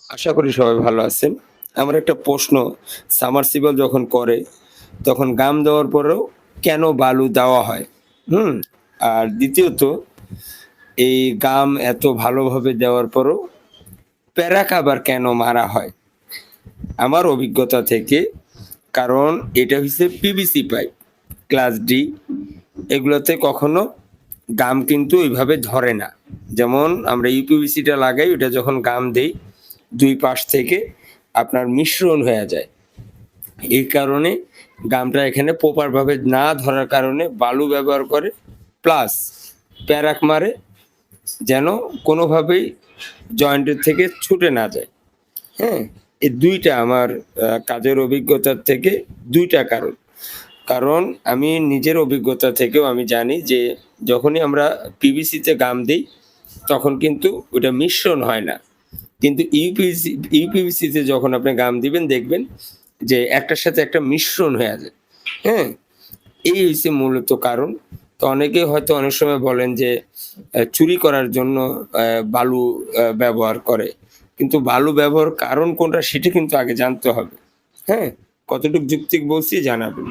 আশা করি সবাই ভালো আছেন। আমার একটা প্রশ্ন, সাবমার্সিবল যখন করে, তখন গাম দেওয়ার পরেও কেন বালু দেওয়া হয়? হুম? আর দ্বিতীয়ত, এই গাম এত ভালোভাবে দেওয়ার পরও প্যারাক আবার কেন মারা হয়? আমার অভিজ্ঞতা থেকে, কারণ এটা হইছে পিভিসি পাইপ, ক্লাস ডি। এগুলোতে কখনো গাম কিন্তু ওইভাবে ধরে না। যেমন আমরা ইউপিভিসিটা লাগাই, ওটা যখন গাম দেই, ২ পাশ থেকে আপনার মিশ্রণ হয়ে যায়। এই কারণে গামটা এখানে প্রপার ভাবে না ধরার কারণে বালু ব্যবহার করে, প্লাস প্যারাক মারে যেন কোনোভাবেই জয়েন্টের থেকে ছুটে না যায়। হ্যাঁ? এই ২ টা আমার কাজের অভিজ্ঞতার থেকে ২ টা কারণ। কারণ আমি নিজের অভিজ্ঞতা থেকেও আমি জানি যে যখনই আমরা পিভিসিতে গাম দেই, তখন কিন্তু ওইটা মিশ্রণ হয় না। কিন্তু ইউপিভিসিতে যখন আপনি গাম দিবেন দেখবেন যে একটার সাথে একটা মিশ্রণ হয়ে যায়। হ্যাঁ? এই হইছে মূলত কারণ। তো অনেকেই হয়তো অনেক সময় বলেন যে চুরি করার জন্য বালু ব্যবহার করে। কিন্তু বালু ব্যবহার কারণ কোনটা সেটা কিন্তু আগে জানতে হবে। হ্যাঁ? কতটুক যুক্তিক বলছি জানাবেন।